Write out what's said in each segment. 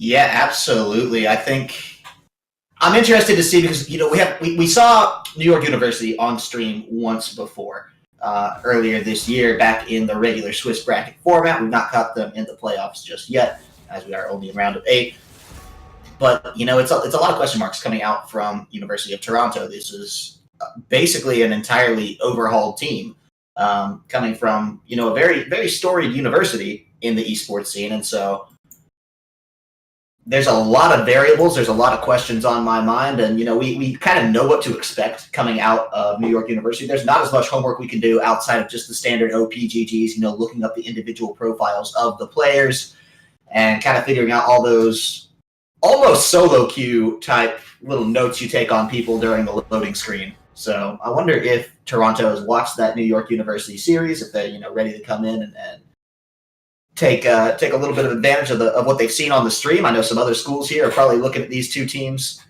Yeah, absolutely. I think I'm interested to see because we saw New York University on stream once before earlier this year back in the regular Swiss bracket format. We've not caught them in the playoffs just yet, as we are only in round of 8. But it's a lot of question marks coming out from University of Toronto. This is basically an entirely overhauled team coming from a very very storied university in the esports scene, and so there's a lot of variables. There's a lot of questions on my mind, and we kind of know what to expect coming out of New York University. There's not as much homework we can do outside of just the standard OPGGs. Looking up the individual profiles of the players and kind of figuring out all those almost solo queue type little notes you take on people during the loading screen. So I wonder if Toronto has watched that New York University series, if they're ready to come in and take a little bit of advantage of what they've seen on the stream. I know some other schools here are probably looking at these two teams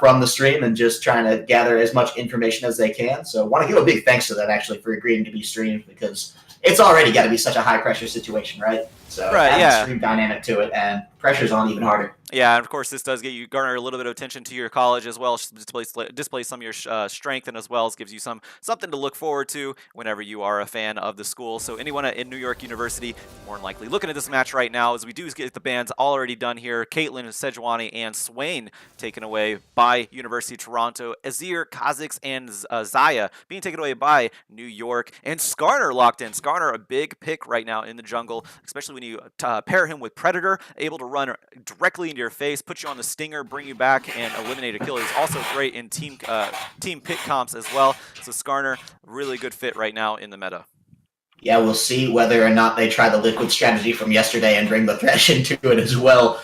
from the stream and just trying to gather as much information as they can. So I want to give a big thanks to them actually for agreeing to be streamed, because it's already got to be such a high pressure situation, right? So add the stream dynamic to it, and pressure's on even harder. Yeah, and of course, this does get you garner a little bit of attention to your college as well, display some of your strength, and as well as gives you something to look forward to whenever you are a fan of the school. So anyone in New York University, more than likely looking at this match right now, as we do get the bans already done here. Caitlin, Sejuani, and Swain taken away by University of Toronto. Azir, Kha'Zix, and Zaya being taken away by New York. And Skarner locked in. Skarner, a big pick right now in the jungle, especially when you pair him with Predator, able to run directly into your face, put you on the stinger, bring you back, and eliminate a kill. He's also great in team pick comps as well. So Skarner, really good fit right now in the meta. Yeah, we'll see whether or not they try the Liquid strategy from yesterday and bring the Thresh into it as well.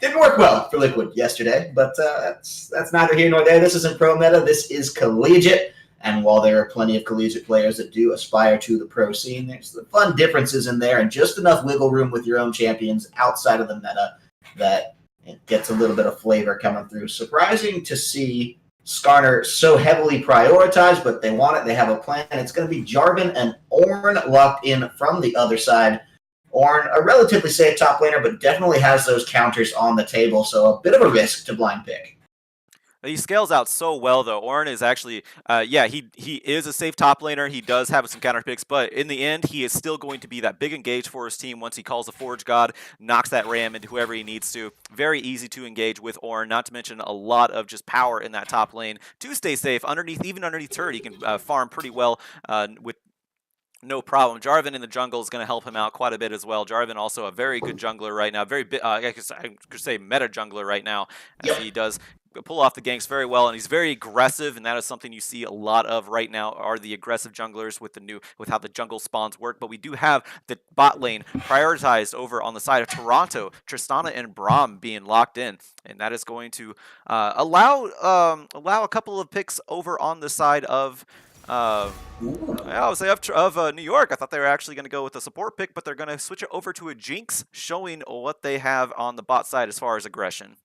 Didn't work well for Liquid yesterday, but that's neither here nor there. This isn't pro meta. This is collegiate. And while there are plenty of collegiate players that do aspire to the pro scene, there's the fun differences in there and just enough wiggle room with your own champions outside of the meta that it gets a little bit of flavor coming through. Surprising to see Skarner so heavily prioritized, but they want it. They have a plan. It's going to be Jarvan and Ornn locked in from the other side. Ornn, a relatively safe top laner, but definitely has those counters on the table, so a bit of a risk to blind pick. He scales out so well, though. Ornn is actually, he is a safe top laner. He does have some counter picks, but in the end, he is still going to be that big engage for his team once he calls a Forge God, knocks that ram into whoever he needs to. Very easy to engage with Ornn, not to mention a lot of just power in that top lane to stay safe. Even underneath turret, he can farm pretty well with no problem. Jarvan in the jungle is going to help him out quite a bit as well. Jarvan also a very good jungler right now. I could say meta jungler right now, as he does pull off the ganks very well, and he's very aggressive, and that is something you see a lot of right now are the aggressive junglers with how the jungle spawns work. But we do have the bot lane prioritized over on the side of Toronto, Tristana and Braum being locked in, and that is going to allow a couple of picks over on the side of I would say of New York. I thought they were actually going to go with a support pick, but they're going to switch it over to a Jinx, showing what they have on the bot side as far as aggression.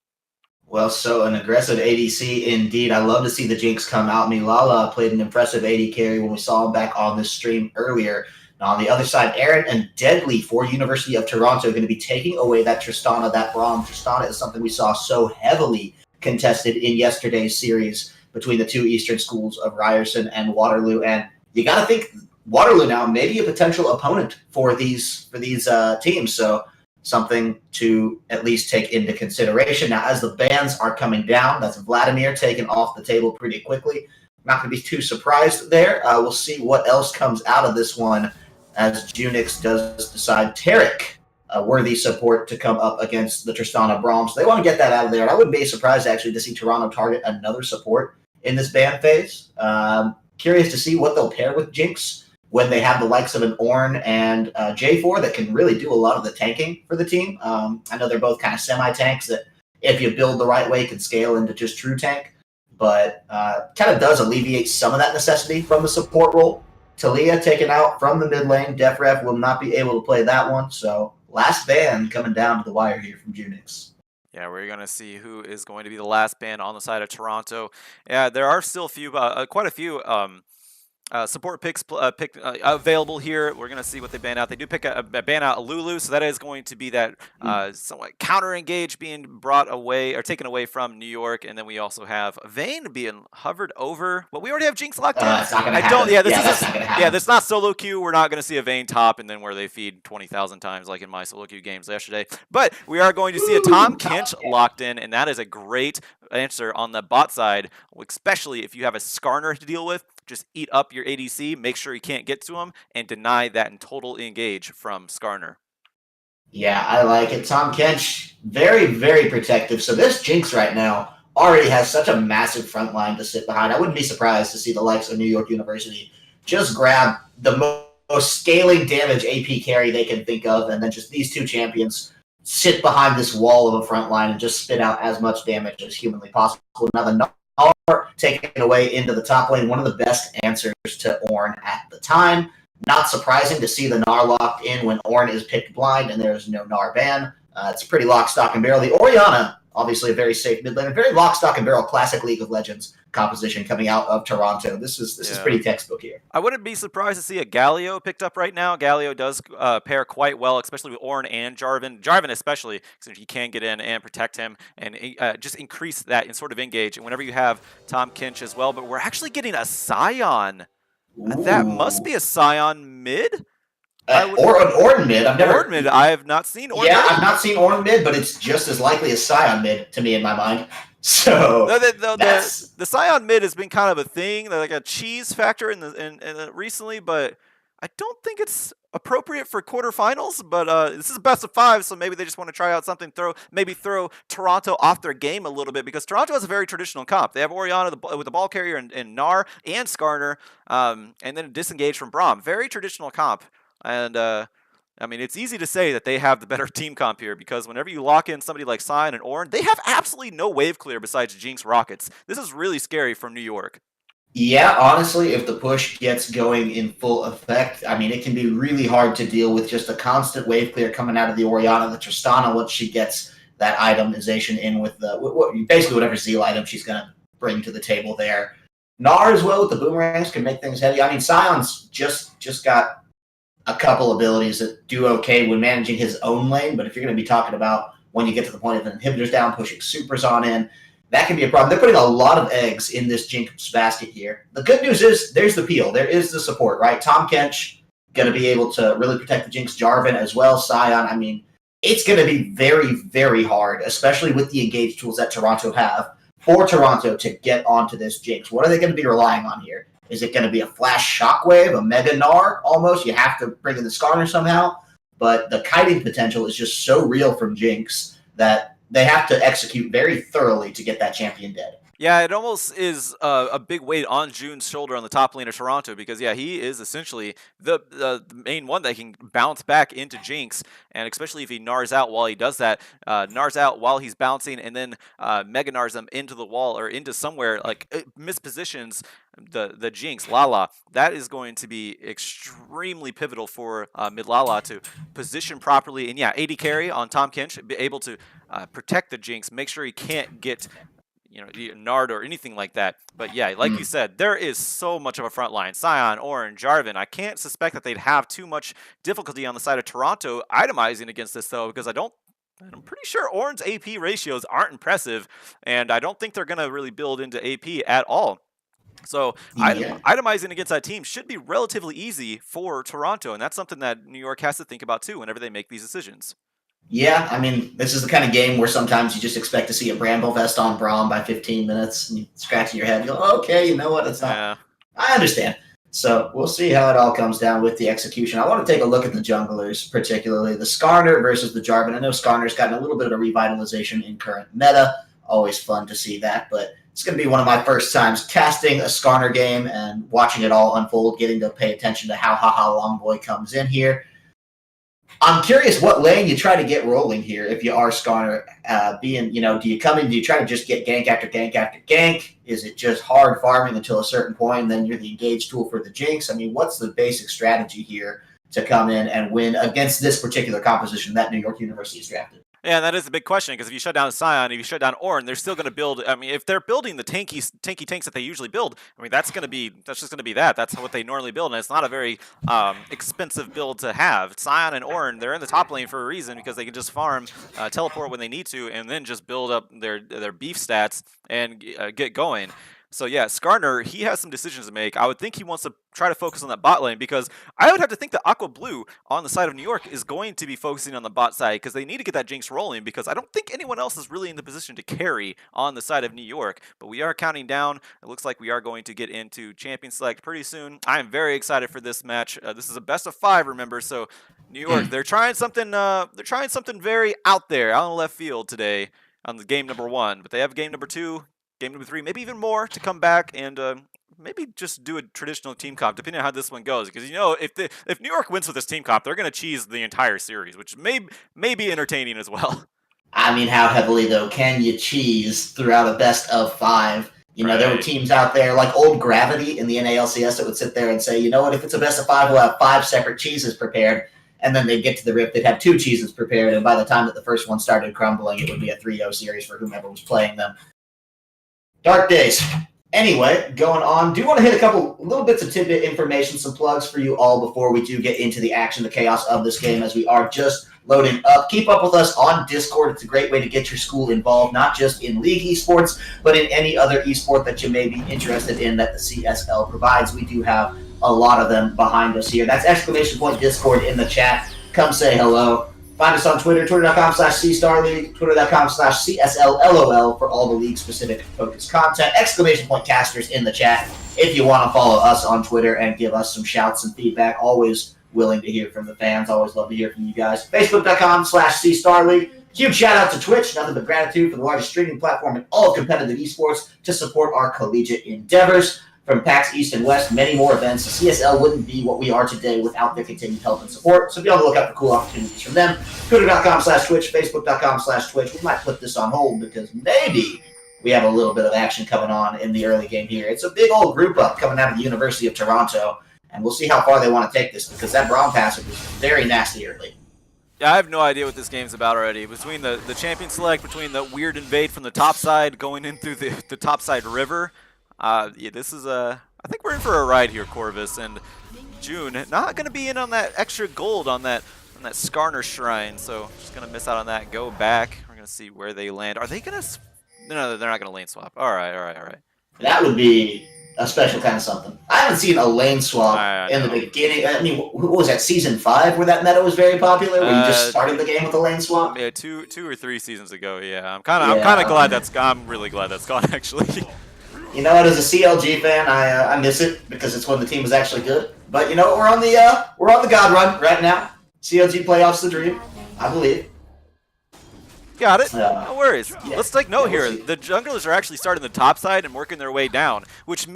Well, so an aggressive ADC indeed. I love to see the Jinx come out. Milala played an impressive AD carry when we saw him back on this stream earlier. Now, on the other side, Aaron and Deadly for University of Toronto are going to be taking away that Tristana, that Braum. Tristana is something we saw so heavily contested in yesterday's series between the two Eastern schools of Ryerson and Waterloo. And you got to think Waterloo now may be a potential opponent for these teams. So something to at least take into consideration. Now, as the bans are coming down, that's Vladimir taken off the table pretty quickly. Not going to be too surprised there. We'll see what else comes out of this one as Junix does decide Tarek, a worthy support to come up against the Tristana Braum. So they want to get that out of there. And I wouldn't be surprised, actually, to see Toronto target another support in this ban phase. Curious to see what they'll pair with Jinx when they have the likes of an Ornn and J4 that can really do a lot of the tanking for the team. I know they're both kind of semi-tanks that, if you build the right way, can scale into just true tank, but kind of does alleviate some of that necessity from the support role. Talia taken out from the mid lane. Defref will not be able to play that one, so last ban coming down to the wire here from Junix. Yeah, we're going to see who is going to be the last ban on the side of Toronto. Yeah, there are still quite a few support picks available here. We're going to see what they ban out. They do ban out a Lulu, so that is going to be that somewhat counter engage being brought away or taken away from New York. And then we also have Vayne being hovered over. Well, we already have Jinx locked in. That's not going to happen. That's not going to happen. Yeah, that's not solo queue. We're not going to see a Vayne top and then where they feed 20,000 times like in my solo queue games yesterday. But we are going to see a Tom Kinch locked in, and that is a great answer on the bot side, especially if you have a Skarner to deal with. Just eat up your ADC, make sure you can't get to him, and deny that and total engage from Skarner. Yeah, I like it. Tom Kench, very, very protective. So this Jinx right now already has such a massive front line to sit behind. I wouldn't be surprised to see the likes of New York University just grab the most scaling damage AP carry they can think of, and then just these two champions sit behind this wall of a front line and just spit out as much damage as humanly possible. Now the Gnar taken away into the top lane, one of the best answers to Ornn at the time. Not surprising to see the Gnar locked in when Ornn is picked blind and there's no Gnar ban. It's pretty lock, stock, and barrel. The Orianna, obviously a very safe mid lane, very lock, stock, and barrel classic League of Legends composition coming out of Toronto. This is pretty textbook here. I wouldn't be surprised to see a Galio picked up right now. Galio does pair quite well, especially with Ornn and Jarvan. Jarvan especially, because he can get in and protect him and just increase that and sort of engage. And whenever you have Tom Kinch as well, but we're actually getting a Scion. That must be a Scion mid? Or an Ornn mid. Ornn mid. I have not seen Ornn mid. I've not seen Ornn mid, but it's just as likely as Scion mid to me in my mind. So the Scion mid has been kind of a thing, like a cheese factor in recently, but I don't think it's appropriate for quarterfinals. But this is best of 5, so maybe they just want to try out something. Throw Toronto off their game a little bit, because Toronto has a very traditional comp. They have Orianna with the ball carrier and Gnar and Skarner, and then disengage from Braum. Very traditional comp, and I mean, it's easy to say that they have the better team comp here, because whenever you lock in somebody like Scion and Ornn, they have absolutely no wave clear besides Jinx Rockets. This is really scary from New York. Yeah, honestly, if the push gets going in full effect, I mean, it can be really hard to deal with just a constant wave clear coming out of the Orianna, the Tristana, once she gets that itemization in with basically whatever Zeal item she's going to bring to the table there. Gnar as well with the boomerangs can make things heavy. I mean, Scion's just got a couple abilities that do okay when managing his own lane, but if you're going to be talking about when you get to the point of inhibitors down, pushing supers on in, that can be a problem. They're putting a lot of eggs in this Jinx basket here. The good news is there's the peel. There is the support, right? Tom Kench going to be able to really protect the Jinx. Jarvan as well. Scion, I mean, it's going to be very, very hard, especially with the engage tools that Toronto have, for Toronto to get onto this Jinx. What are they going to be relying on here? Is it going to be a flash shockwave, a mega Gnar almost? You have to bring in the Skarner somehow. But the kiting potential is just so real from Jinx that they have to execute very thoroughly to get that champion dead. Yeah, it almost is a big weight on June's shoulder on the top lane of Toronto, because, yeah, he is essentially the main one that can bounce back into Jinx, and especially if he Gnars out while he does that, Gnars out while he's bouncing, and then Mega Gnars him into the wall or into somewhere, like it mispositions the Jinx, Lala. That is going to be extremely pivotal for mid Lala to position properly, and yeah, AD carry on Tom Kinch, be able to protect the Jinx, make sure he can't get Nard or anything like that. But yeah, like you said, there is so much of a front line. Scion, Ornn, Jarvan. I can't suspect that they'd have too much difficulty on the side of Toronto itemizing against this, though, because I'm pretty sure Ornn's AP ratios aren't impressive, and I don't think they're going to really build into AP at all. So itemizing against that team should be relatively easy for Toronto, and that's something that New York has to think about, too, whenever they make these decisions. Yeah, I mean, this is the kind of game where sometimes you just expect to see a Bramble Vest on Braum by 15 minutes, and you scratching your head, you go, okay, you know what, it's not. Yeah. I understand. So we'll see how it all comes down with the execution. I want to take a look at the junglers, particularly the Skarner versus the Jarvan. I know Skarner's gotten a little bit of a revitalization in current meta. Always fun to see that, but it's going to be one of my first times casting a Skarner game and watching it all unfold, getting to pay attention to how Longboy comes in here. I'm curious what lane you try to get rolling here if you are Skarner. Do you come in, do you try to just get gank after gank after gank? Is it just hard farming until a certain point, and then you're the engage tool for the Jinx? I mean, what's the basic strategy here to come in and win against this particular composition that New York University has drafted? Yeah, that is a big question because if you shut down Scion, if you shut down Ornn, they're still going to build. I mean, if they're building the tanky tanks that they usually build, I mean that's just going to be that. That's what they normally build, and it's not a very expensive build to have. Scion and Ornn, they're in the top lane for a reason because they can just farm, teleport when they need to, and then just build up their beef stats and get going. So yeah, Skarner, he has some decisions to make. I would think he wants to try to focus on that bot lane because I would have to think that Aqua Blue on the side of New York is going to be focusing on the bot side because they need to get that Jinx rolling because I don't think anyone else is really in the position to carry on the side of New York. But we are counting down. It looks like we are going to get into Champion Select pretty soon. I am very excited for this match. This is a best of 5, remember? So New York, they're trying something. They're trying something very out there, out in the left field today on the game number 1. But they have game number 2. Game number 3, maybe even more to come back and maybe just do a traditional team comp, depending on how this one goes. Because if New York wins with this team comp, they're going to cheese the entire series, which may be entertaining as well. I mean, how heavily though can you cheese throughout a best of 5? There were teams out there like old Gravity in the NALCS that would sit there and say, you know what, if it's a best of 5, we'll have 5 separate cheeses prepared. And then they'd get to the Rift, they'd have 2 cheeses prepared, and by the time that the first one started crumbling, it would be a 3-0 series for whomever was playing them. Dark days. Anyway, going on. Do want to hit a couple little bits of tidbit information, some plugs for you all before we do get into the action, the chaos of this game as we are just loading up. Keep up with us on Discord. It's a great way to get your school involved, not just in League esports, but in any other esport that you may be interested in that the CSL provides. We do have a lot of them behind us here. That's !Discord in the chat. Come say hello. Find us on Twitter, twitter.com/CStarLeague, twitter.com/CSLLOL for all the league-specific focused content. !Casters in the chat if you want to follow us on Twitter and give us some shouts and feedback. Always willing to hear from the fans. Always love to hear from you guys. Facebook.com/CStarLeague. Huge shout-out to Twitch. Nothing but gratitude for the largest streaming platform in all of competitive esports to support our collegiate endeavors. From PAX East and West, many more events. CSL wouldn't be what we are today without their continued help and support. So be on the lookout for cool opportunities from them. Twitter.com/Twitch, Facebook.com/Twitch. We might put this on hold because maybe we have a little bit of action coming on in the early game here. It's a big old group up coming out of the University of Toronto, and we'll see how far they want to take this because that Braum passer was very nasty early. Yeah, I have no idea what this game's about already. Between the champion select, between the weird invade from the top side going in through the top side river. Yeah, this is I think we're in for a ride here, Corvus, and June not going to be in on that extra gold on that Skarner shrine, so just going to miss out on that. Go back. We're going to see where they land. Are they going to? No, they're not going to lane swap. All right. That would be a special kind of something. I haven't seen a lane swap in the beginning. I mean, what was that, season 5 where that meta was very popular, where you just started the game with a lane swap? Yeah, two or three seasons ago. Yeah, I'm kind of glad that's gone. I'm really glad that's gone actually. You know what? As a CLG fan, I miss it because it's when the team was actually good. But you know what? We're on the God run right now. CLG playoffs the dream, I believe. Got it. No worries. Yeah. Let's take note here. The junglers are actually starting the top side and working their way down, which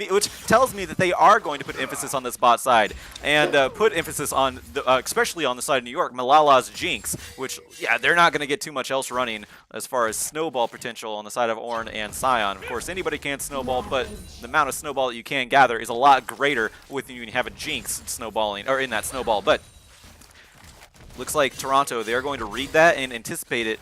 tells me that they are going to put emphasis on this bot side and put emphasis on, especially on the side of New York, Malala's Jinx, which, yeah, they're not going to get too much else running as far as snowball potential on the side of Ornn and Scion. Of course, anybody can snowball, but the amount of snowball that you can gather is a lot greater when you have a Jinx snowballing, or in that snowball. But looks like Toronto, they're going to read that and anticipate it.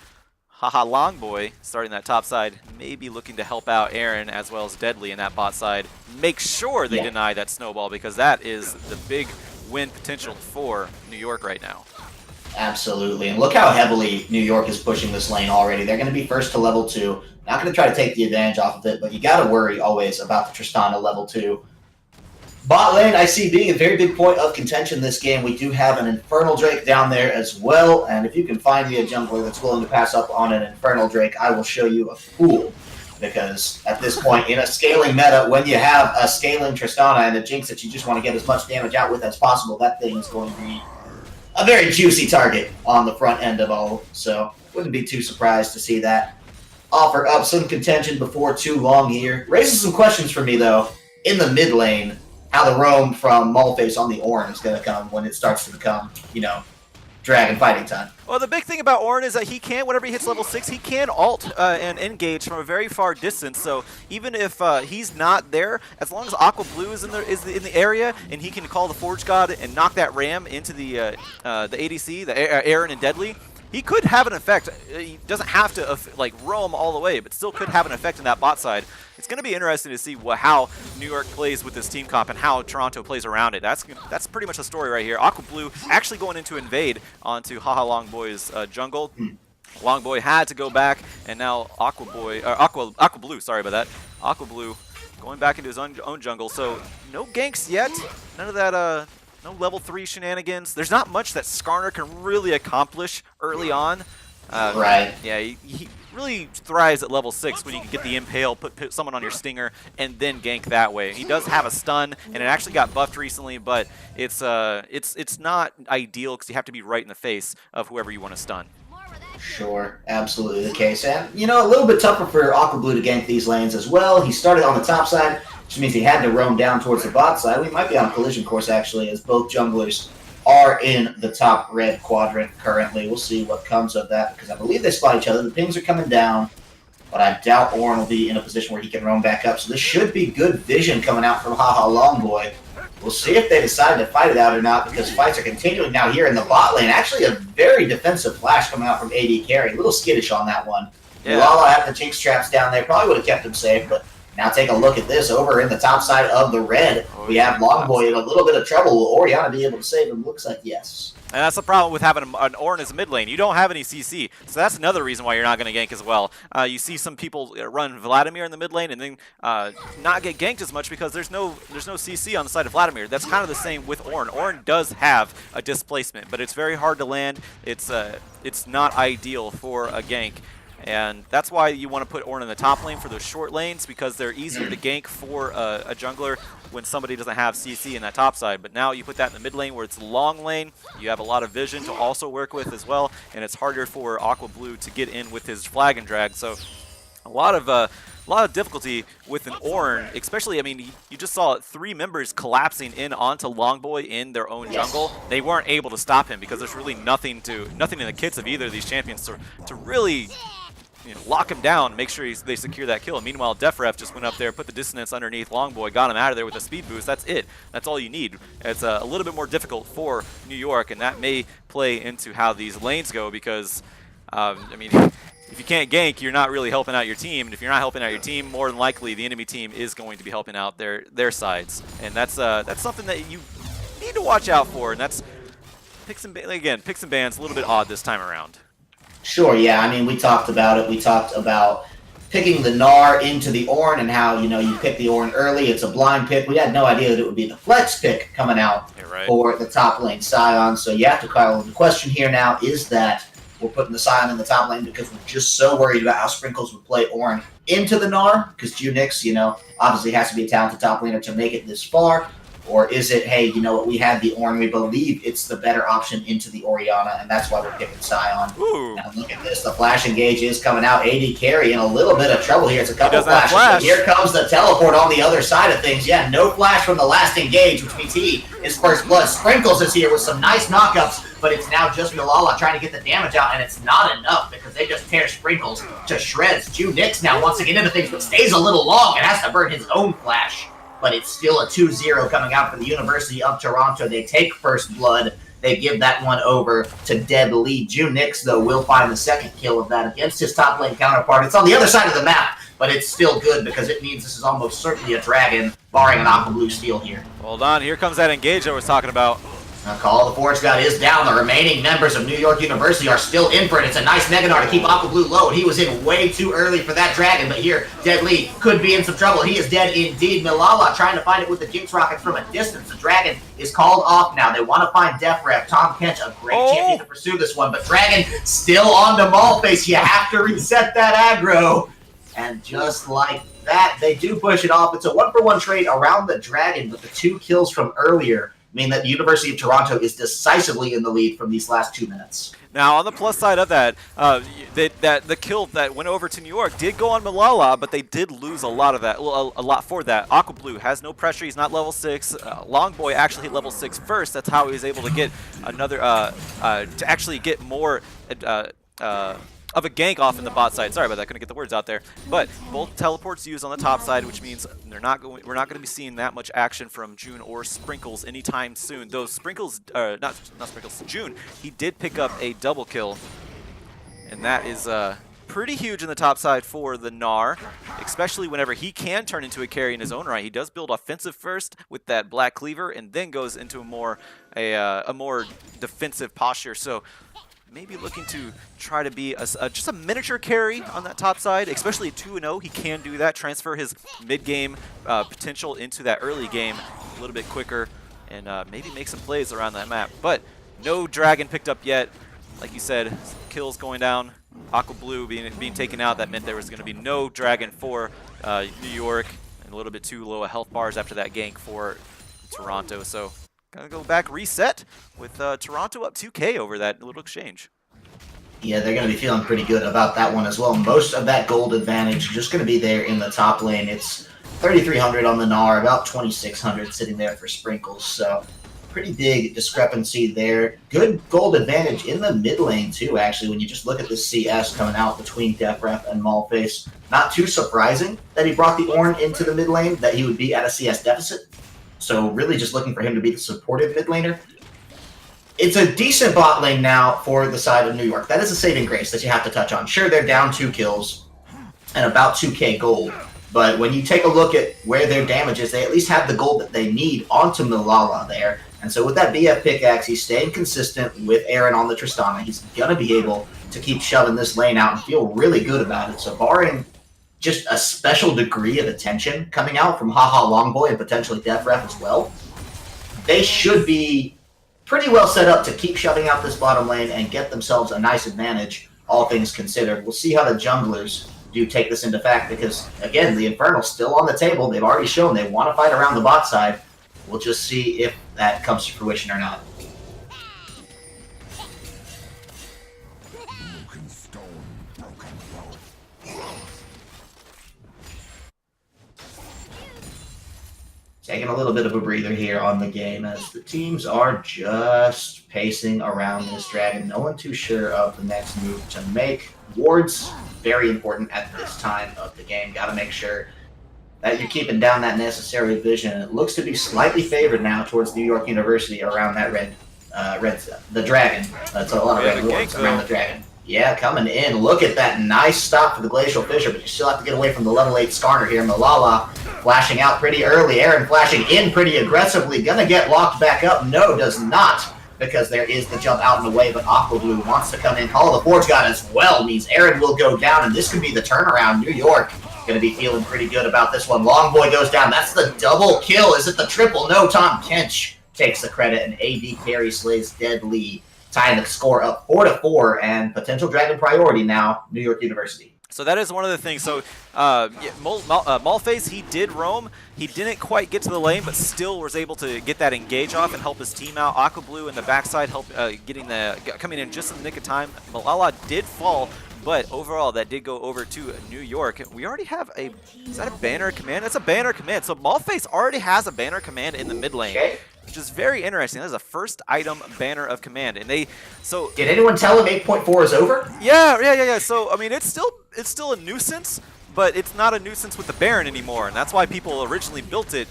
Haha, Longboy starting that top side, maybe looking to help out Aaron as well as Deadly in that bot side. Make sure they deny that snowball because that is the big win potential for New York right now. Absolutely, and look how heavily New York is pushing this lane already. They're going to be first to level 2. Not going to try to take the advantage off of it, but you got to worry always about the Tristana level 2. Bot lane, I see being a very big point of contention this game. We do have an Infernal Drake down there as well, and if you can find me a jungler that's willing to pass up on an Infernal Drake, I will show you a fool. Because at this point, in a scaling meta, when you have a scaling Tristana and a Jinx that you just want to get as much damage out with as possible, that thing is going to be a very juicy target on the front end of all. So, wouldn't be too surprised to see that offer up some contention before too long here. Raises some questions for me, though, in the mid lane. How the roam from Maulface on the Ornn is going to come when it starts to become, dragon fighting time. Well, the big thing about Ornn is that he can, whenever he hits level 6, he can ult and engage from a very far distance. So even if he's not there, as long as Aqua Blue is in the area and he can call the Forge God and knock that ram into the ADC, the Aaron and Deadly, he could have an effect. He doesn't have to like roam all the way, but still could have an effect in that bot side. It's going to be interesting to see how New York plays with this team comp and how Toronto plays around it. That's pretty much the story right here. Aqua Blue actually going into invade onto Haha Long Boy's jungle. Long Boy had to go back, and now Aqua Blue, sorry about that. Aqua Blue going back into his own jungle. So no ganks yet. None of that no level 3 shenanigans. There's not much that Skarner can really accomplish early on. Right. Yeah, he really thrives at level 6 when you can get the impale, put someone on your stinger, and then gank that way. He does have a stun, and it actually got buffed recently, but it's not ideal because you have to be right in the face of whoever you want to stun. Sure, absolutely the case. And, you know, a little bit tougher for Aqua Blue to gank these lanes as well. He started on the top side, which means he had to roam down towards the bot side. We might be on a collision course, actually, as both junglers are in the top red quadrant currently. We'll see what comes of that, because I believe they spot each other. The pings are coming down, but I doubt Ornn will be in a position where he can roam back up. So this should be good vision coming out from Haha Long Boy. We'll see if they decide to fight it out or not, because fights are continuing now here in the bot lane. Actually, a very defensive flash coming out from AD Carry. A little skittish on that one. Yeah. Lala had the Jinx traps down there. Probably would have kept him safe, but now take a look at this. Over in the top side of the red, we have Long Boy in a little bit of trouble. Will Orianna be able to save him? Looks like yes. And that's the problem with having an Ornn as a mid lane. You don't have any CC, so that's another reason why you're not going to gank as well. You see some people run Vladimir in the mid lane and then not get ganked as much because there's no CC on the side of Vladimir. That's kind of the same with Ornn. Ornn does have a displacement, but it's very hard to land. It's not ideal for a gank. And that's why you want to put Ornn in the top lane for those short lanes, because they're easier to gank for a jungler when somebody doesn't have CC in that top side. But now you put that in the mid lane where it's a long lane, you have a lot of vision to also work with as well, and it's harder for Aqua Blue to get in with his flag and drag. So a lot of difficulty with an Ornn, especially, I mean, you just saw 3 members collapsing in onto Longboy in their own jungle. They weren't able to stop him because there's really nothing in the kits of either of these champions to really, you know, lock him down, make sure they secure that kill. And meanwhile, Defref just went up there, put the dissonance underneath Longboy, got him out of there with a speed boost. That's it. That's all you need. It's a little bit more difficult for New York, and that may play into how these lanes go because, I mean, if you can't gank, you're not really helping out your team. And if you're not helping out your team, more than likely the enemy team is going to be helping out their sides. And that's something that you need to watch out for. And that's picks and bans a little bit odd this time around. Sure, yeah. I mean, we talked about it. We talked about picking the Gnar into the Ornn and how, you know, you pick the Ornn early. It's a blind pick. We had no idea that it would be the flex pick coming out for the top lane Sion. So you have to call the question here now is that we're putting the Sion in the top lane because we're just so worried about how Sprinkles would play Ornn into the Gnar, because Junix, you know, obviously has to be a talented top laner to make it this far. Or is it, hey, you know what, we had the Ornn, we believe it's the better option into the Orianna, and that's why we're picking Sion. Ooh. Now look at this, the flash engage is coming out. AD Carry in a little bit of trouble here. It's a couple flashes. Flash. Here comes the teleport on the other side of things. Yeah, no flash from the last engage, which means he is first blood. Sprinkles is here with some nice knockups, but it's now just Milala trying to get the damage out, and it's not enough because they just tear Sprinkles to shreds. Junix now wants to get into things, but stays a little long and has to burn his own flash. But it's still a 2-0 coming out for the University of Toronto. They take first blood. They give that one over to Dead Lee. Junix, though, will find the second kill of that against his top lane counterpart. It's on the other side of the map, but it's still good because it means this is almost certainly a dragon, barring an Aqua Blue steal here. Hold on, here comes that engage I was talking about. Call of the Forge God is down. The remaining members of New York University are still in for it. It's a nice Mega Gnar to keep Aqua Blue low, and he was in way too early for that dragon, but here, Dead Lee could be in some trouble. He is dead indeed. Milala trying to find it with the Jinx Rockets from a distance. The dragon is called off now. They want to find Defref. Tom Kench, a great champion to pursue this one, but Dragon still on the Maulface. You have to reset that aggro. And just like that, they do push it off. It's a 1-for-1 trade around the dragon, but the 2 kills from earlier mean that the University of Toronto is decisively in the lead from these last 2 minutes. Now, on the plus side of that, the kill that went over to New York did go on Milala, but they did lose a lot of that, a lot for that. Aqua Blue has no pressure. He's not level 6. Longboy actually hit level 6 first. That's how he was able to get another, to actually get more of a gank off in the bot side. Sorry about that, couldn't get the words out there. But both teleports used on the top side, which means we're not going to be seeing that much action from June or Sprinkles anytime soon. Though Sprinkles, not Sprinkles, June, he did pick up a double kill And that is pretty huge in the top side for the Gnar, especially whenever he can turn into a carry in his own right. He does build offensive first with that Black Cleaver and then goes into a more defensive posture. So maybe looking to try to be just a miniature carry on that top side, especially at 2-0. He can do that, transfer his mid-game potential into that early game a little bit quicker, and maybe make some plays around that map. But no dragon picked up yet. Like you said, kills going down, Aqua Blue being taken out. That meant there was going to be no dragon for New York, and a little bit too low a health bars after that gank for Toronto. So gonna go back reset with Toronto up 2K over that little exchange. Yeah, they're going to be feeling pretty good about that one as well. Most of that gold advantage just going to be there in the top lane. It's 3,300 on the Gnar, about 2,600 sitting there for Sprinkles. So pretty big discrepancy there. Good gold advantage in the mid lane too, actually, when you just look at the CS coming out between Defref and Malface. Not too surprising that he brought the Ornn into the mid lane, that he would be at a CS deficit. So really just looking for him to be the supportive mid laner. It's a decent bot lane now for the side of New York. That is a saving grace that you have to touch on. Sure, they're down 2 kills and about 2k gold, but when you take a look at where their damage is, they at least have the gold that they need onto Malala there. And so with that BF pickaxe, he's staying consistent with Aaron on the Tristana. He's going to be able to keep shoving this lane out and feel really good about it. So barring just a special degree of attention coming out from Haha Longboy and potentially Defref as well, they should be pretty well set up to keep shoving out this bottom lane and get themselves a nice advantage, all things considered. We'll see how the junglers do take this into fact because, again, the Infernal's still on the table. They've already shown they want to fight around the bot side. We'll just see if that comes to fruition or not. Taking a little bit of a breather here on the game as the teams are just pacing around this dragon. No one too sure of the next move to make. Wards, very important at this time of the game. Got to make sure that you're keeping down that necessary vision. It looks to be slightly favored now towards New York University around that the dragon. That's a lot of red wards around the dragon. Yeah, coming in. Look at that nice stop for the Glacial Fissure, but you still have to get away from the level 8 Skarner here. Malala flashing out pretty early. Aaron flashing in pretty aggressively. Gonna get locked back up. No, does not, because there is the jump out and away, but Aqua Blue wants to come in. Call of the Forge God as well means Aaron will go down, and this could be the turnaround. New York gonna be feeling pretty good about this one. Longboy goes down. That's the double kill. Is it the triple? No, Tom Kench takes the credit, and AD carry slays Deadly, tying the score up 4-4, and potential dragon priority now, New York University. So that is one of the things. So Malface, he did roam. He didn't quite get to the lane, but still was able to get that engage off and help his team out. Aqua Blue in the backside helped coming in just in the nick of time. Malala did fall, but overall that did go over to New York. We already have is that a banner command? That's a banner command. So Malface already has a banner command in the mid lane. Okay. Which is very interesting. That is a first item banner of command, and did anyone tell him 8.4 is over? Yeah. So I mean, it's still a nuisance, but it's not a nuisance with the Baron anymore, and that's why people originally built it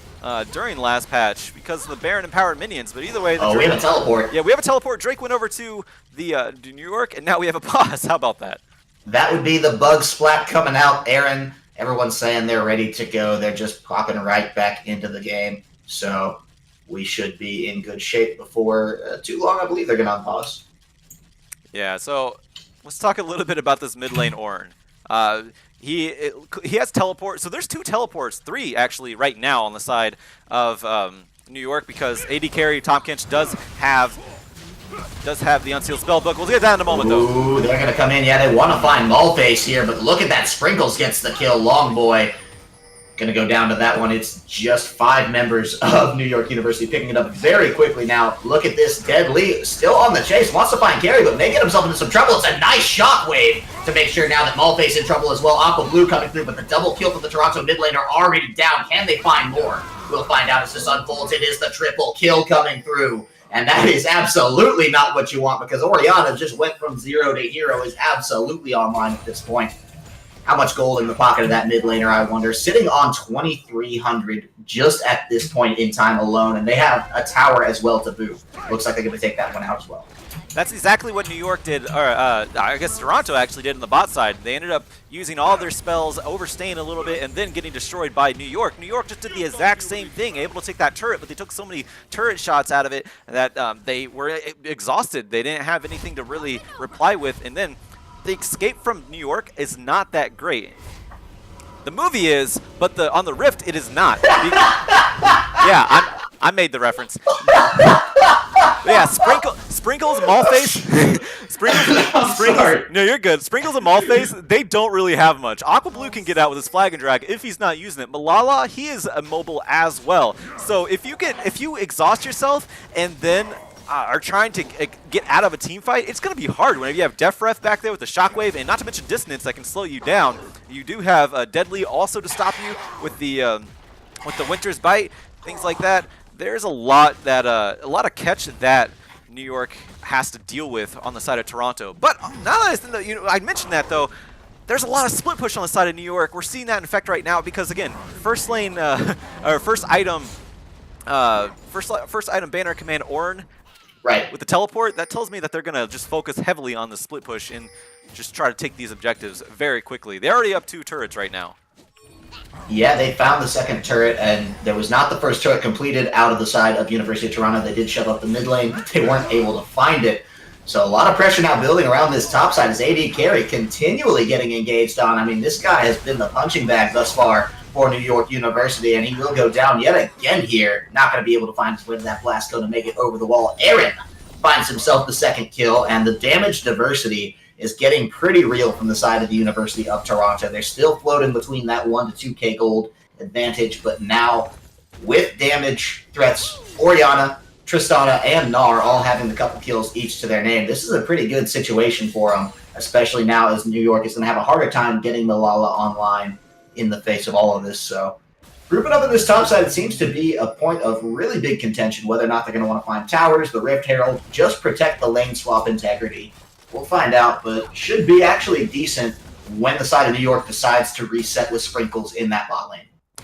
during the last patch, because of the Baron empowered minions. But either way, we have a teleport. Yeah, we have a teleport. Drake went over to the to New York, and now we have a pause. How about that? That would be the bug splat coming out, Aaron. Everyone's saying they're ready to go. They're just popping right back into the game. So we should be in good shape before too long. I believe they're going to unpause. Yeah, so let's talk a little bit about this mid lane Ornn. He has teleport. So there's 2 teleports, 3 actually right now on the side of New York, because AD carry Tom Kench does have the unsealed spellbook. We'll get that in a moment, though. Ooh, they're going to come in. Yeah, they want to find Malface here, but look at that. Sprinkles gets the kill. Longboy going to go down to that one. It's just 5 members of New York University picking it up very quickly now. Look at this. Deadly still on the chase. Wants to find carry, but may get himself into some trouble. It's a nice shockwave to make sure now that Malface in trouble as well. Aqua Blue coming through, but the double kill from the Toronto mid laner already down. Can they find more? We'll find out as this unfolds. It is the triple kill coming through. And that is absolutely not what you want, because Orianna just went from 0 to hero, is absolutely online at this point. How much gold in the pocket of that mid laner, I wonder. Sitting on 2,300 just at this point in time alone, and they have a tower as well to boot. Looks like they're going to take that one out as well. That's exactly what New York did, or I guess Toronto actually did on the bot side. They ended up using all their spells, overstaying a little bit, and then getting destroyed by New York. New York just did the exact same thing, able to take that turret, but they took so many turret shots out of it that they were exhausted. They didn't have anything to really reply with, and then the escape from New York is not that great. The movie is, but on the Rift, it is not. Yeah, I made the reference. Yeah, Sprinkles, Maulface, Sprinkles. No, you're good. Sprinkles and Maulface, they don't really have much. Aqua Blue can get out with his flag and drag if he's not using it. Malala, he is immobile as well. So if you exhaust yourself and then are trying to get out of a team fight, it's going to be hard whenever you have Def Ref back there with the Shockwave, and not to mention Dissonance that can slow you down. You do have Deadly also to stop you with the Winter's Bite, things like that. There's a lot of catch that New York has to deal with on the side of Toronto. But now that I mentioned that though, there's a lot of split push on the side of New York. We're seeing that in effect right now because again, first lane or first item banner command Ornn. Right. With the teleport, that tells me that they're going to just focus heavily on the split push and just try to take these objectives very quickly. They're already up 2 turrets right now. Yeah, they found the second turret, and there was not the first turret completed out of the side of University of Toronto. They did shove up the mid lane, but they weren't able to find it. So a lot of pressure now building around this top side as AD Carry continually getting engaged on. I mean, this guy has been the punching bag thus far for New York University, and he will go down yet again here. Not going to be able to find his way to that blast cone to make it over the wall. Aaron finds himself the second kill, and the damage diversity is getting pretty real from the side of the University of Toronto. They're still floating between that 1 to 2k gold advantage, but now with damage threats, Orianna, Tristana, and Gnar all having a couple kills each to their name. This is a pretty good situation for them, especially now as New York is going to have a harder time getting Malala online in the face of all of this. So grouping up in this top side, it seems to be a point of really big contention, whether or not they're going to want to find towers, the Rift Herald, just protect the lane swap integrity. We'll find out, but should be actually decent when the side of New York decides to reset with Sprinkles in that bot lane.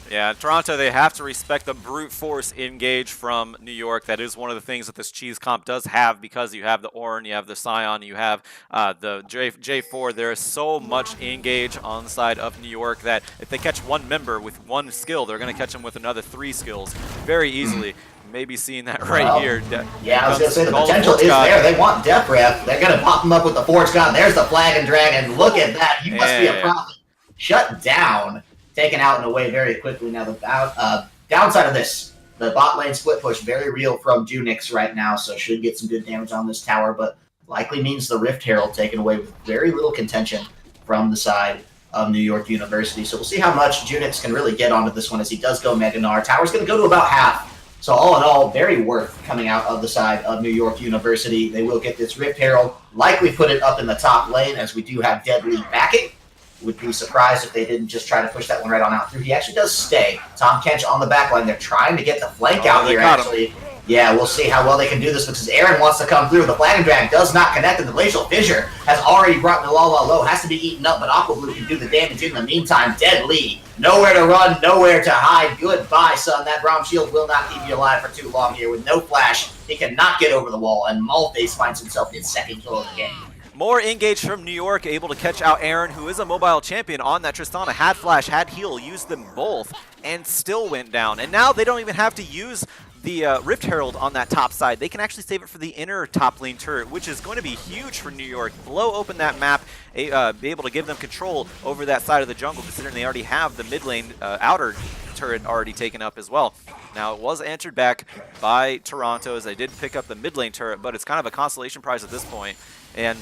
Yeah, Toronto, they have to respect the brute force engage from New York. That is one of the things that this cheese comp does have because you have the Ornn, you have the Scion, you have the J4. There is so much engage on the side of New York that if they catch one member with one skill, they're going to catch them with another 3 skills very easily. Maybe seeing that right here. Yeah, I was going to say the potential is there. They want Def Ref. They're going to pop him up with the Forge God. There's the Flag and Dragon. Look at that. You must be a prophet. Shut down. Taken out and away very quickly. Now, the downside of this, the bot lane split push, very real from Junix right now, so should get some good damage on this tower, but likely means the Rift Herald taken away with very little contention from the side of New York University. So we'll see how much Junix can really get onto this one as he does go Mega Gnar. Tower's going to go to about half. So all in all, very worth coming out of the side of New York University. They will get this Rift Herald, likely put it up in the top lane as we do have Deadly backing. Would be surprised if they didn't just try to push that one right on out through. He actually does stay. Tom Kench on the back line. They're trying to get the flank out here, actually. Yeah, we'll see how well they can do this because Aaron wants to come through. The Flag and Drag does not connect, and the Glacial Fissure has already brought Malala low. Has to be eaten up, but Aqua Blue can do the damage in the meantime. Deadly. Nowhere to run, nowhere to hide. Goodbye, son. That Braum Shield will not keep you alive for too long here. With no flash, he cannot get over the wall, and Maulface finds himself his second kill of the game. More engage from New York, able to catch out Aaron, who is a mobile champion on that Tristana. Had flash, had heal, used them both, and still went down. And now they don't even have to use the Rift Herald on that top side. They can actually save it for the inner top lane turret, which is going to be huge for New York. Blow open that map, be able to give them control over that side of the jungle, considering they already have the mid lane outer turret already taken up as well. Now, it was answered back by Toronto as they did pick up the mid lane turret, but it's kind of a consolation prize at this point. And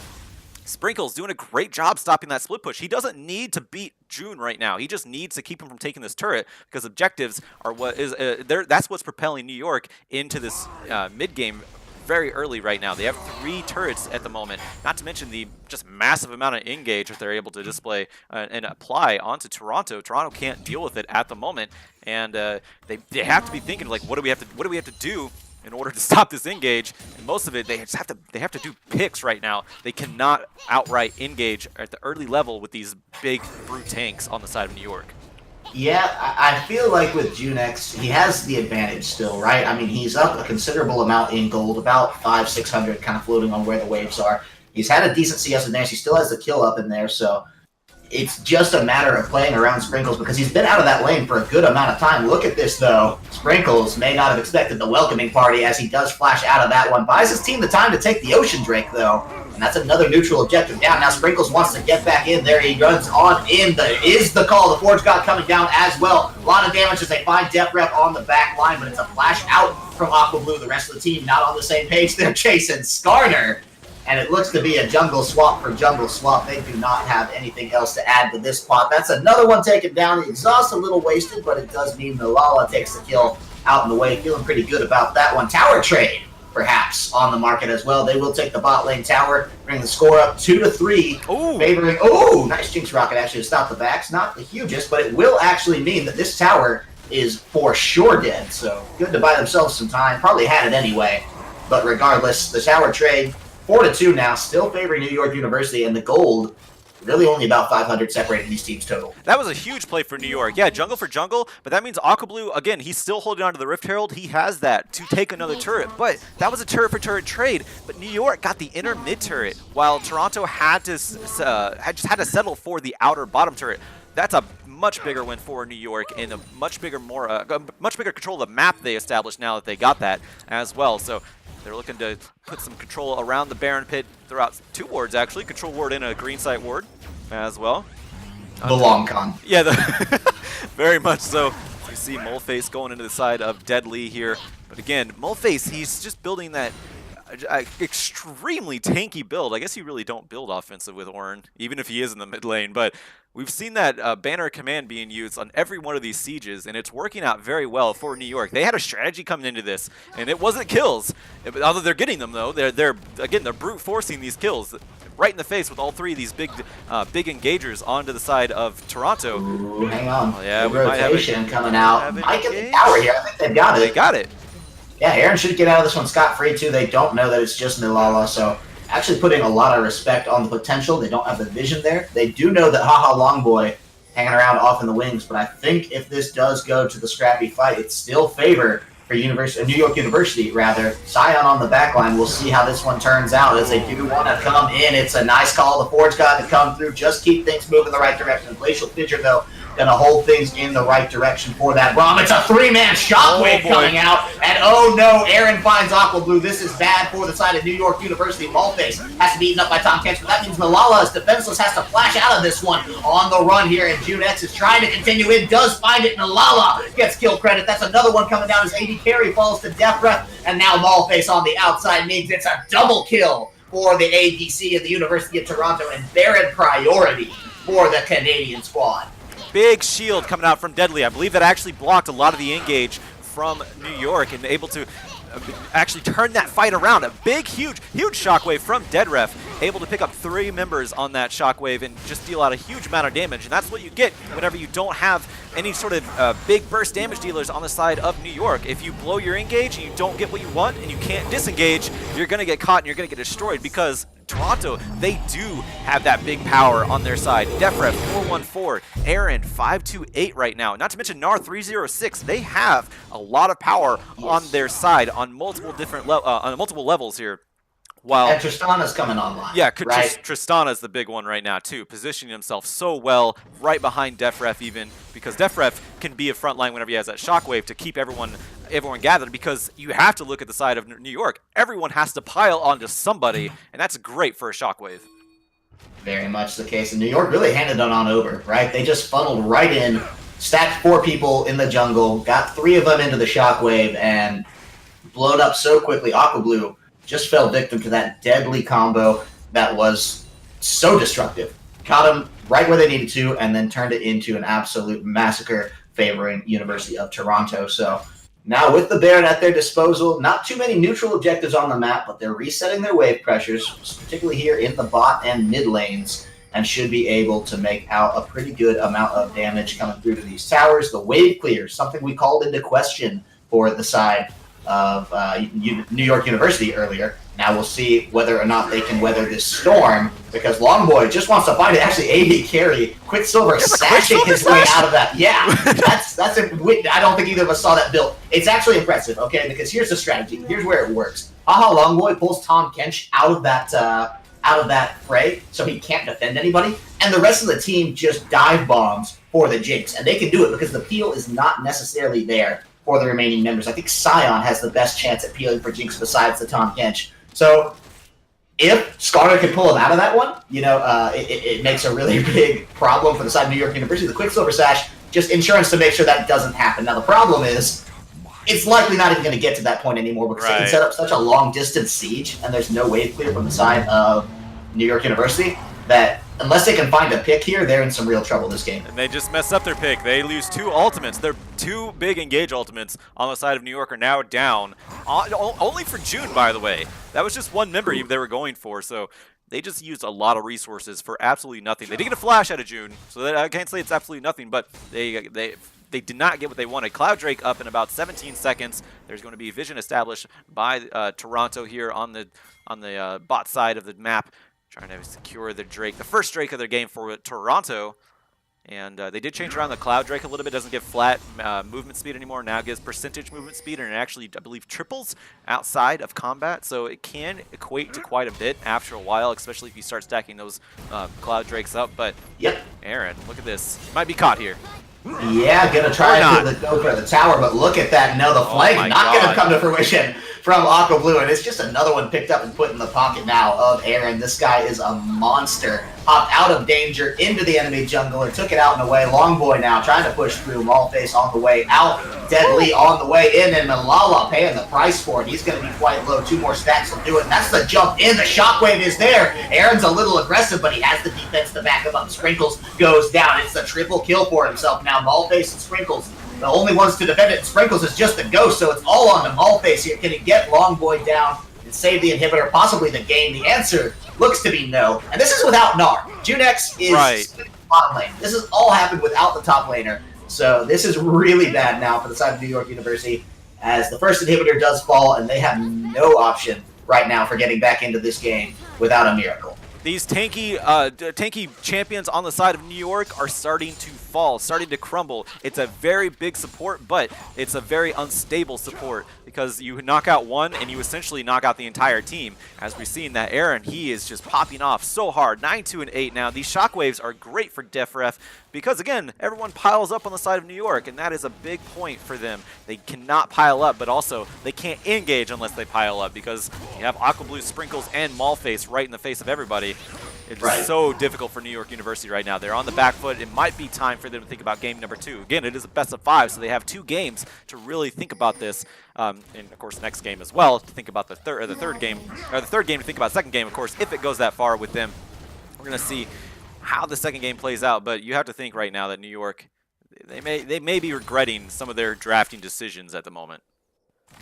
Sprinkles doing a great job stopping that split push. He doesn't need to beat June right now. He just needs to keep him from taking this turret because objectives are what is that's what's propelling New York into this mid game very early right now. They have 3 turrets at the moment, not to mention the just massive amount of engage that they're able to display and apply onto Toronto. Toronto can't deal with it at the moment, and they have to be thinking like, what do we have to do in order to stop this engage? And most of it, they have to do picks right now. They cannot outright engage at the early level with these big brute tanks on the side of New York. Yeah, I feel like with Junex, he has the advantage still, right? I mean, he's up a considerable amount in gold, about 600, kind of floating on where the waves are. He's had a decent CS advantage. He still has the kill up in there, so it's just a matter of playing around Sprinkles because he's been out of that lane for a good amount of time. Look at this, though. Sprinkles may not have expected the welcoming party as he does flash out of that one. Buys his team the time to take the Ocean Drake, though. And that's another neutral objective down. Now Sprinkles wants to get back in there. He runs on in. Is the call. The Forge God coming down as well. A lot of damage as they find Def Rep on the back line, but it's a flash out from Aqua Blue. The rest of the team not on the same page. They're chasing Skarner. And it looks to be a jungle swap for jungle swap. They do not have anything else to add to this pot. That's another one taken down. The exhaust a little wasted, but it does mean Malala takes the kill out in the way. Feeling pretty good about that one. Tower trade, perhaps, on the market as well. They will take the bot lane tower, bring the score up 2-3. Ooh. Favoring, nice Jinx Rocket actually to stop the backs. Not the hugest, but it will actually mean that this tower is for sure dead. So good to buy themselves some time. Probably had it anyway. But regardless, the tower trade, 4-2 now, still favoring New York University, and the gold really only about 500 separating these teams total. That was a huge play for New York. Yeah, jungle for jungle, but that means Aqua Blue, again, he's still holding on to the Rift Herald. He has that to take another turret, but that was a turret for turret trade. But New York got the inner mid turret, while Toronto had to had to settle for the outer bottom turret. That's a much bigger win for New York and a much bigger control of the map they established now that they got that as well. So they're looking to put some control around the Baron Pit throughout 2 wards, actually. Control ward and a green site ward as well. The long con. Yeah, very much so. You see Moleface going into the side of Deadly here. But again, Moleface, he's just building that extremely tanky build. I guess you really don't build offensive with Ornn, even if he is in the mid lane. But we've seen that banner command being used on every one of these sieges, and it's working out very well for New York. They had a strategy coming into this, and it wasn't kills. Although they're getting them, though. They're brute forcing these kills right in the face with all 3 of these big engagers onto the side of Toronto. Ooh, hang on. Oh, yeah, we rotation coming out. Might get the tower here. I think they've got it. They got it. Yeah, Aaron should get out of this one scot-free, too. They don't know that it's just Nilala, so actually putting a lot of respect on the potential. They don't have the vision there. They do know that Haha Longboy hanging around off in the wings, but I think if this does go to the scrappy fight, it's still favor for New York University, rather. Sion on the back line. We'll see how this one turns out as they do want to come in. It's a nice call. The Forge God to come through. Just keep things moving the right direction. Glacial Fissure, though, going to hold things in the right direction for that Rom. It's a 3-man shockwave coming out. And oh no, Aaron finds Aqua Blue. This is bad for the side of New York University. Malface has to be eaten up by Tom Kent, but that means Malala is defenseless, has to flash out of this one on the run here. And Junex is trying to continue in, does find it. Malala gets kill credit. That's another one coming down as AD carry falls to Death Breath. And now Malface on the outside means it's a double kill for the ADC of the University of Toronto and Baron priority for the Canadian squad. Big shield coming out from Deadly. I believe that actually blocked a lot of the engage from New York and able to actually turn that fight around. A big, huge shockwave from Deadref, able to pick up 3 members on that shockwave and just deal out a huge amount of damage. And that's what you get whenever you don't have any sort of big burst damage dealers on the side of New York. If you blow your engage and you don't get what you want and you can't disengage, you're going to get caught and you're going to get destroyed because Toronto, they do have that big power on their side. Defref 414, Aaron 528 right now. Not to mention Nar 306. They have a lot of power on their side on multiple different multiple levels here. While and Tristana's coming online. Yeah, right? Tristana's the big one right now too, positioning himself so well right behind Defref even, because Defref can be a front line whenever he has that shockwave to keep everyone gathered, because you have to look at the side of New York. Everyone has to pile onto somebody, and that's great for a shockwave. Very much the case. And New York really handed it on over, right? They just funneled right in, stacked 4 people in the jungle, got 3 of them into the shockwave, and blowed up so quickly. Aqua Blue just fell victim to that deadly combo that was so destructive. Caught them right where they needed to, and then turned it into an absolute massacre favoring University of Toronto. So now with the Baron at their disposal, not too many neutral objectives on the map, but they're resetting their wave pressures, particularly here in the bot and mid lanes, and should be able to make out a pretty good amount of damage coming through to these towers. The wave clear, something we called into question for the side of New York University earlier. Now we'll see whether or not they can weather this storm, because Longboy just wants to find it. Actually, AD carry, Quicksilver sashing his way out of that. Yeah, that's I don't think either of us saw that build. It's actually impressive, okay? Because here's the strategy. Here's where it works. Haha Longboy pulls Tom Kench out of that fray, so he can't defend anybody, and the rest of the team just dive bombs for the Jinx, and they can do it because the peel is not necessarily there for the remaining members. I think Scion has the best chance at peeling for Jinx besides the Tom Kench. So if Skarner can pull him out of that one, it makes a really big problem for the side of New York University. The Quicksilver Sash, just insurance to make sure that doesn't happen. Now the problem is, it's likely not even going to get to that point anymore because they can set up such a long-distance siege, and there's no wave clear from the side of New York University that unless they can find a pick here, they're in some real trouble this game. And they just mess up their pick. They lose 2 ultimates. Their 2 big engage ultimates on the side of New York are now down. Only for June, by the way. That was just one member they were going for, so they just used a lot of resources for absolutely nothing. They did get a flash out of June, so I can't say it's absolutely nothing, but they did not get what they wanted. Cloud Drake up in about 17 seconds. There's going to be vision established by Toronto here on the bot side of the map, trying to secure the Drake, the first Drake of their game for Toronto. And they did change around the Cloud Drake a little bit. Doesn't give flat movement speed anymore. Now gives percentage movement speed, and it actually, I believe, triples outside of combat. So it can equate to quite a bit after a while, especially if you start stacking those Cloud Drakes up. But yep, Aaron, look at this. Might be caught here. Yeah, gonna try to go for the tower, but look at that. No, the flank not gonna come to fruition from Aqua Blue, and it's just another one picked up and put in the pocket now of Aaron. This guy is a monster. Hopped out of danger into the enemy jungler, took it out and away. Longboy now trying to push through. Maulface on the way out. Deadly on the way in, and Malala paying the price for it. He's going to be quite low. 2 more stacks will do it. And that's the jump in. The shockwave is there. Aaron's a little aggressive, but he has the defense to back him up. Sprinkles goes down. It's the triple kill for himself now. Maulface and Sprinkles, the only ones to defend it. And Sprinkles is just the ghost, so it's all on the Maulface here. Can he get Longboy down and save the inhibitor, possibly the game? The answer looks to be no. And this is without Gnar. Junex is bottom lane. This has all happened without the top laner. So this is really bad now for the side of New York University, as the first inhibitor does fall, and they have no option right now for getting back into this game without a miracle. These tanky champions on the side of New York are starting to fall, starting to crumble. It's a very big support, but it's a very unstable support because you knock out one and you essentially knock out the entire team. As we've seen that Aaron, he is just popping off so hard. 9-2 and 8 now. These shockwaves are great for DefRef because, again, everyone piles up on the side of New York, and that is a big point for them. They cannot pile up, but also they can't engage unless they pile up because you have Aqua Blue, Sprinkles, and Maulface right in the face of everybody. It's so difficult for New York University right now. They're on the back foot. It might be time for them to think about game number 2. Again, it is a best of 5, so they have 2 games to really think about this. And of course, next game as well to think about the third game to think about second game. Of course, if it goes that far with them, we're gonna see how the second game plays out. But you have to think right now that New York, they may be regretting some of their drafting decisions at the moment.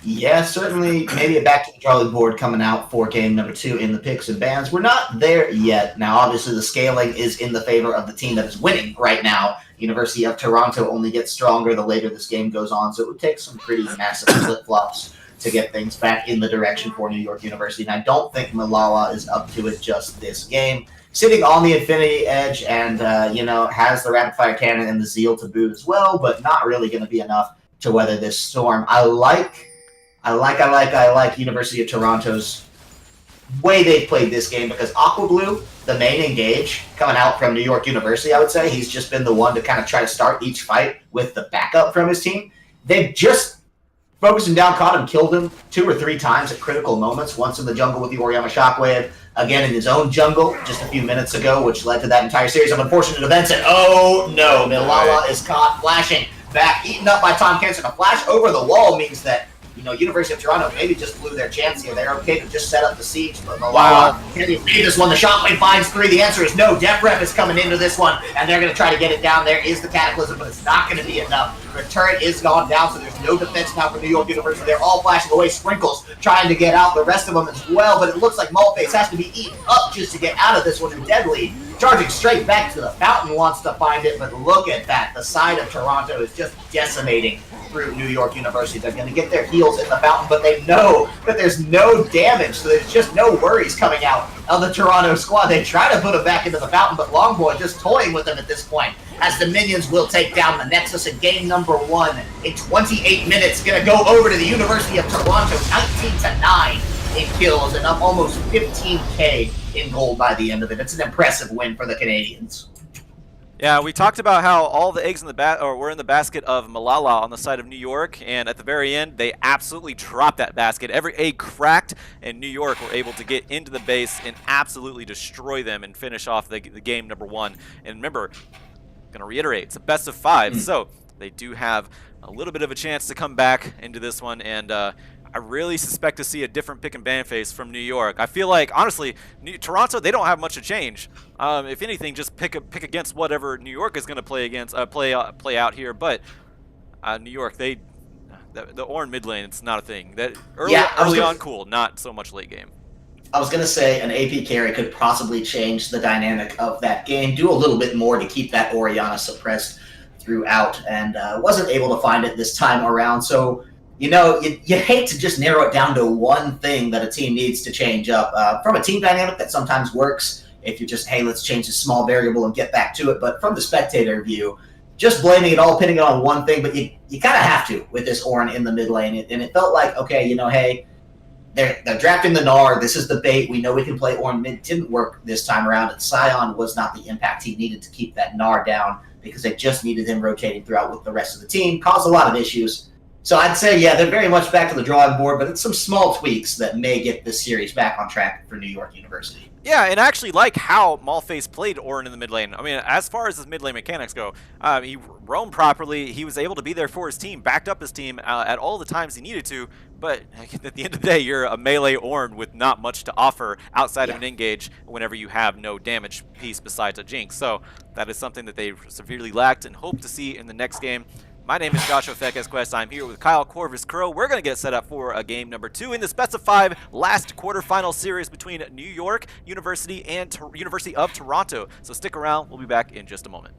Yeah, certainly maybe a back to the drawing board coming out for game number 2 in the picks and bans. We're not there yet. Now, obviously, the scaling is in the favor of the team that is winning right now. University of Toronto only gets stronger the later this game goes on, so it would take some pretty massive flip-flops to get things back in the direction for New York University. And I don't think Malala is up to it just this game. Sitting on the Infinity Edge and, has the rapid-fire cannon and the Zeal to boot as well, but not really going to be enough to weather this storm. I like University of Toronto's way they've played this game because Aqua Blue, the main engage coming out from New York University, I would say, he's just been the one to kind of try to start each fight with the backup from his team. They've just focused him down, caught him, killed him 2 or 3 times at critical moments, once in the jungle with the Oriyama Shockwave, again in his own jungle just a few minutes ago, which led to that entire series of unfortunate events. And oh no, Malala is caught flashing back, eaten up by Tom Kench. A flash over the wall means that University of Toronto maybe just blew their chance here. They're okay to just set up the siege, but Malala can he read this one? The shockwave finds 3. The answer is no. DefRef is coming into this one, and they're going to try to get it down. There is the Cataclysm, but it's not going to be enough. The turret is gone down, so there's no defense now for New York University. They're all flashing away. Sprinkles trying to get out, the rest of them as well, but it looks like Maulface has to be eaten up just to get out of this one. And Deadly charging straight back to the fountain, wants to find it, but look at that. The side of Toronto is just decimating through New York University. They're going to get their heels in the fountain, but they know that there's no damage, so there's just no worries coming out of the Toronto squad. They try to put him back into the fountain, but Longboy just toying with him at this point, as the Minions will take down the Nexus in game number 1 in 28 minutes. Going to go over to the University of Toronto, 19-9 in kills, and up almost 15K in gold by the end of it. It's an impressive win for the Canadians. Yeah, we talked about how all the eggs in the were in the basket of Malala on the side of New York, and at the very end, they absolutely dropped that basket. Every egg cracked, and New York were able to get into the base and absolutely destroy them and finish off the game number 1. And remember, going to reiterate, it's a best of 5, so they do have a little bit of a chance to come back into this one, and I really suspect to see a different pick and ban face from New York. I feel like, honestly, Toronto, they don't have much to change. If anything, just pick against whatever New York is going to play out here. But New York, the Ornn mid lane, it's not a thing. That early on, cool, not so much late game. I was going to say an AP carry could possibly change the dynamic of that game, do a little bit more to keep that Orianna suppressed throughout, and wasn't able to find it this time around. So, you hate to just narrow it down to one thing that a team needs to change up. From a team dynamic, that sometimes works if you're just, hey, let's change a small variable and get back to it. But from the spectator view, just blaming it all, pinning it on one thing, but you kind of have to with this Ornn in the mid lane. And it felt like, okay, hey, they're drafting the Gnar. This is the bait. We know we can play Ornn mid. Didn't work this time around. And Sion was not the impact he needed to keep that Gnar down, because they just needed him rotating throughout with the rest of the team. Caused a lot of issues. So I'd say, yeah, they're very much back to the drawing board, but it's some small tweaks that may get this series back on track for New York University. Yeah, and I actually like how Malphase played Ornn in the mid lane. I mean, as far as his mid lane mechanics go, he roamed properly. He was able to be there for his team, backed up his team at all the times he needed to. But at the end of the day, you're a melee Ornn with not much to offer outside of an engage whenever you have no damage piece besides a Jinx. So that is something that they severely lacked and hope to see in the next game. My name is Joshua Fekes Quest. I'm here with Kyle Corvus Crow. We're going to get set up for a game number 2 in this best of 5 last quarterfinal series between New York University and University of Toronto. So stick around. We'll be back in just a moment.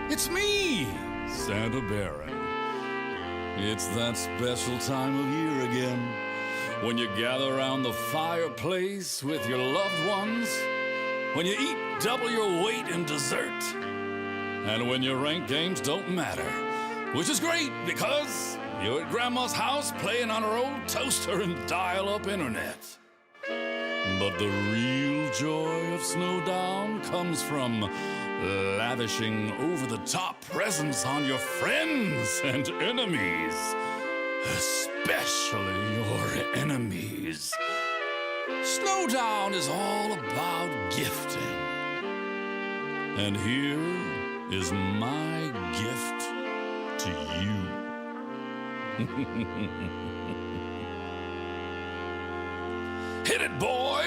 It's me, Santa Baron. It's that special time of year again, when you gather around the fireplace with your loved ones, when you eat double your weight in dessert, and when your ranked games don't matter, which is great because you're at Grandma's house playing on her old toaster and dial-up internet. But the real joy of Snowdown comes from lavishing over-the-top presents on your friends and enemies. Especially your enemies. Snowdown is all about gifting. And here is my gift to you. Hit it, boy!